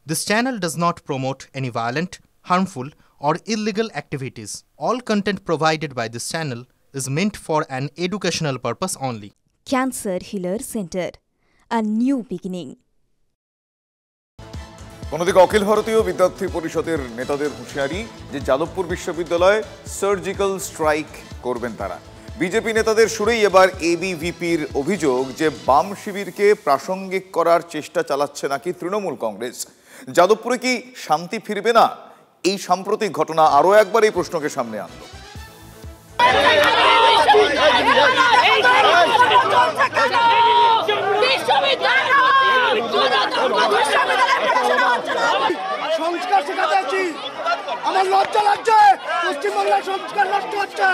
This channel does not promote any violent, harmful, or illegal activities. All content provided by this channel is meant for an educational purpose only. Cancer Healer Center, a new beginning. অন্যদিকে অখিল ভারতীয় বিদ্যার্থী পরিষদের নেতাদের হুঁশিয়ারি যে যাদবপুর বিশ্ববিদ্যালয়ে surgical strike করবেন তারা। BJP নেতাদের সুরেই এবার এবিভিপির অভিযোগ যে বাম শিবিরকে প্রাসঙ্গিক করার চেষ্টা চালাচ্ছে নাকি তৃণমূল কংগ্রেস। যাদবপুরে কি শান্তি ফিরবে না? এই সাম্প্রতিক ঘটনা আরও একবার এই প্রশ্নকে সামনে আনলো। সংস্কার শেখাতে আছি, আমার লজ্জা লাগছে। পশ্চিমবাংলার সংস্কার নষ্ট হচ্ছে।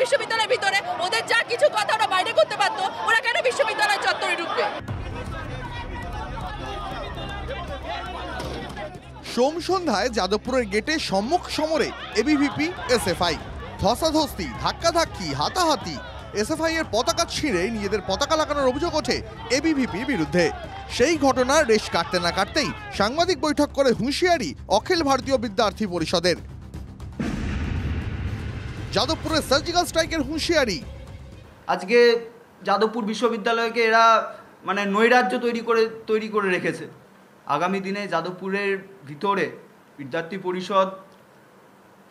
বিশ্ববিদ্যালয়ের ভিতরে ওদের যা কিছু কথা ওরা বাইরে করতে পারতো, ওরা কেন বিশ্ববিদ্যালয় চত্বরে ঢুকবে? সোম সন্ধ্যায় যাদবপুরের গেটে সম্মুখ সমরে এবিভিপি এসএফআই, ধস্তাধস্তি, ধাক্কাধাক্কি, হাতাহাতি। এসএফআই এর পতাকা ছিঁড়ে নিজেদের পতাকা লাগানোর অভিযোগ ওঠে এবিভিপির বিরুদ্ধে। সেই ঘটনার রেশ কাটতে না কাটতেই সাংবাদিক বৈঠক করে হুঁশিয়ারি অখিল ভারতীয় বিদ্যার্থী পরিষদের। যাদবপুরের সার্জিক্যাল স্ট্রাইকের হুঁশিয়ারি। আজকে যাদবপুর বিশ্ববিদ্যালয়কে এরা নৈরাজ্য তৈরি করে রেখেছে। আগামী দিনে যাদবপুরের ভিতরে বিদ্যার্থী পরিষদ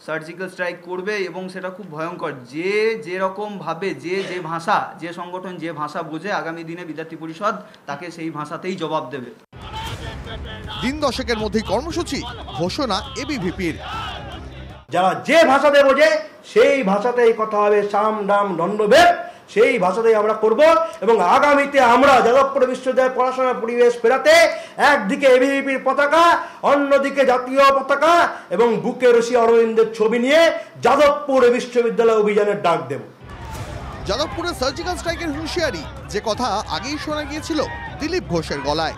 সার্জিক্যাল স্ট্রাইক করবে এবং সেটা খুব ভয়ঙ্কর। যেরকমভাবে যে ভাষা, যে সংগঠন যে ভাষা বোঝে, আগামী দিনে বিদ্যার্থী পরিষদ তাকে সেই ভাষাতেই জবাব দেবে। দিন দশেকের মধ্যেই কর্মসূচি ঘোষণা এবিভিপির। যারা যে ভাষাতে বোঝে সেই ভাষাতেই কথা হবে, সাম ডাম দণ্ডভেদ সেই ভাষাতেই আমরা করব। এবং আগামীতে আমরা যাদবপুর বিশ্ববিদ্যালয়ের পড়াশোনার পরিবেশ ফেরাতে একদিকে এবিভিপির পতাকা, অন্যদিকে জাতীয় পতাকা এবং বুকে রশি অরবিন্দের ছবি নিয়ে যাদবপুর বিশ্ববিদ্যালয় অভিযানের ডাক দেব। যাদবপুরের সার্জিক্যাল স্ট্রাইকের হুঁশিয়ারি, যে কথা আগেই শোনা গিয়েছিল দিলীপ ঘোষের গলায়।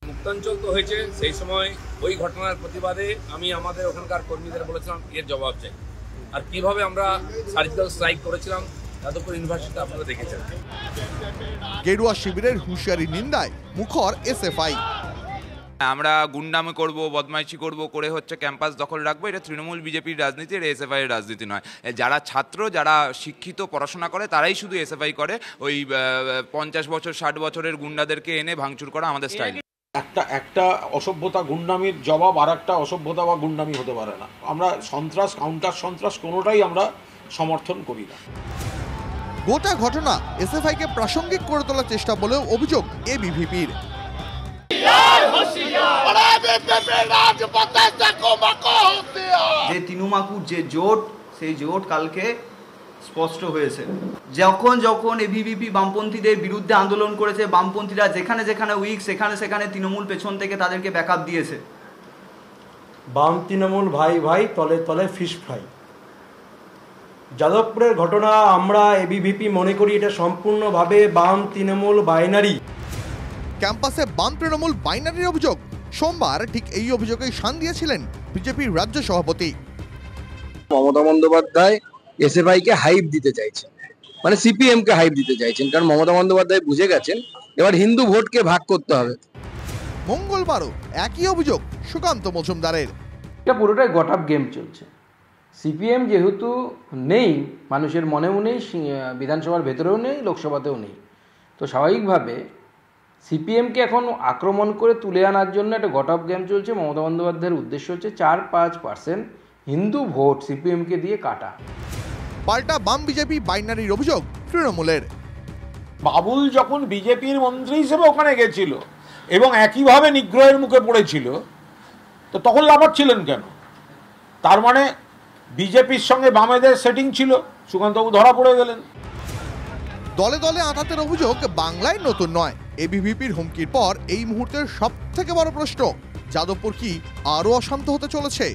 মুক্তাঞ্চল তো হয়েছে, সেই সময় ওই ঘটনার প্রতিবাদে আমি আমাদের ওখানকার কর্মীদের বলেছিলাম এর জবাব চাই। আর কিভাবে আমরা সার্জিক্যাল স্ট্রাইক করেছিলাম যাদবপুর ইউনিভার্সিটিতে আপনারা দেখেছেন। গেরুয়া শিবিরের হুঁশিয়ারি নিন্দায় মুখর এসএফআই। আমরা গুন্ডামি করব, বদমাইশি করব, করে ক্যাম্পাস দখল রাখবো, এটা তৃণমূল বিজেপির রাজনীতি, এটা এসএফআই এর রাজনীতি নয়। যারা ছাত্র, যারা শিক্ষিত, পড়াশোনা করে, তারাই শুধু এসএফআই করে। ওই 50 বছর 60 বছরের গুন্ডাদেরকে এনে ভাঙচুর করা আমাদের স্টাইল। একটা অসভ্যতা গুন্ডামির জবাব আর একটা অসভ্যতা বা গুন্ডামি হতে পারে না। আমরা সন্ত্রাস, কাউন্টার সন্ত্রাস কোনোটাই আমরা সমর্থন করি না। গোটা ঘটনা এসএফআই কে প্রাসঙ্গিক করে তোলার চেষ্টা বলেও অভিযোগ এবিভিপির। যে তিনুমাকুর যে জোট, সেই জোট কালকে স্পষ্ট হয়েছে। যখন এবিভিপি বামপন্থীদের বিরুদ্ধে আন্দোলন করেছে, বামপন্থীরা যেখানে যেখানে উইক সেখানে তৃণমূল পেছন থেকে তাদেরকে ব্যাকআপ দিয়েছে। বাম তৃণমূল ভাই ভাই, তলে তলে ফিশ ফ্রাই। যাদবপুরের ঘটনা আমরা এবিভিপি মনে করি এটা সম্পূর্ণভাবে বাম তৃণমূল বাইনারি। ক্যাম্পাসে বাম তৃণমূল বাইনারির অভিযোগ। সোমবার ঠিক এই অভিযোগেই শান দিয়েছিলেন বিজেপির রাজ্য সভাপতি। মমতা বন্দ্যোপাধ্যায় এসএফআই কে হাইপ দিতে চাইছেন, সিপিএম কে হাইপ দিতে চাইছেন, কারণ মমতা বন্দ্যোপাধ্যায় বুঝে গেছেন এবার হিন্দু ভোটকে ভাগ করতে হবে। মঙ্গলবারও একই অভিযোগ সুকান্ত মজুমদারের। এটা পুরোটাই গট আপ গেম চলছে। সিপিএম যেহেতু নেই মানুষের মনেও নেই, বিধানসভার ভেতরেও নেই, লোকসভাতেও নেই, তো স্বাভাবিকভাবে সিপিএমকে এখন আক্রমণ করে তুলে আনার জন্য একটা গট আপ গেম চলছে। মমতা বন্দ্যোপাধ্যায়ের উদ্দেশ্য হচ্ছে 4-5% হিন্দু ভোট সিপিএমকে দিয়ে কাটা। পাল্টা বাম বিজেপি বাইনারির অভিযোগ তৃণমূলের। বাবুল যখন বিজেপির মন্ত্রী হিসেবে ওখানে গেছিল এবং একইভাবে নিগ্রহের মুখে পড়েছিল, তো তখন লাফাচ্ছিলেন কেন? তার মানে বিজেপির সঙ্গে বামেদের সেটিং ছিল, সুকান্তবাবু ধরা পড়ে গেলেন। দলে দলে আঘাতের অভিযোগ বাংলায় নতুন নয়। এবিভিপির হুমকির পর এই মুহূর্তের সবথেকে বড় প্রশ্ন, যাদবপুর কি আরও অশান্ত হতে চলেছে?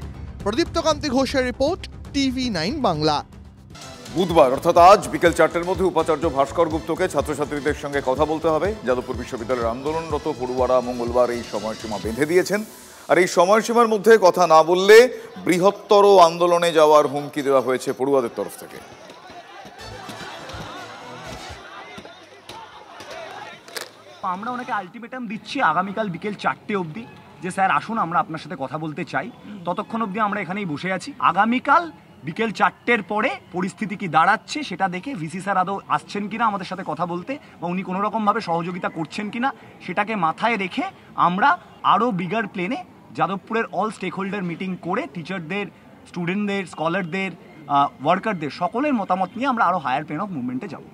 প্রদীপ্ত কান্তি ঘোষের রিপোর্ট, TV9 বাংলা। বুধবার অর্থাৎ আজ বিকেল 4টের মধ্যে উপাচার্য ভাস্কর গুপ্তকে ছাত্রছাত্রীদের সঙ্গে কথা বলতে হবে। যাদবপুর বিশ্ববিদ্যালয়ের আন্দোলনরত পড়ুয়ারা মঙ্গলবার এই সময়সীমা বেঁধে দিয়েছেন। আর এই সময়সীমার মধ্যে কথা না বললে বৃহত্তর আন্দোলনে যাওয়ার হুমকি দেওয়া হয়েছে পড়ুয়াদের তরফ থেকে। আমরা ওনাকে আলটিমেটাম দিচ্ছি আগামীকাল বিকেল 4টে অবধি, যে স্যার আসুন আমরা আপনার সাথে কথা বলতে চাই। ততক্ষণ অবধি আমরা এখানেই বসে আছি। আগামীকাল বিকেল 4টের পরে পরিস্থিতি কি দাঁড়াচ্ছে সেটা দেখে ভিসি স্যার আদৌ আসছেন কিনা আমাদের সাথে কথা বলতে, বা উনি কোনো রকমভাবে সহযোগিতা করছেন কিনা সেটাকে মাথায় রেখে আমরা আরও বিগার প্লেনে যাদবপুরের অল স্টেক হোল্ডার মিটিং করে টিচারদের, স্টুডেন্টদের, স্কলারদের, ওয়ার্কারদের সকলের মতামত নিয়ে আমরা আরও হায়ার প্লেন অফ মুভমেন্টে যাব।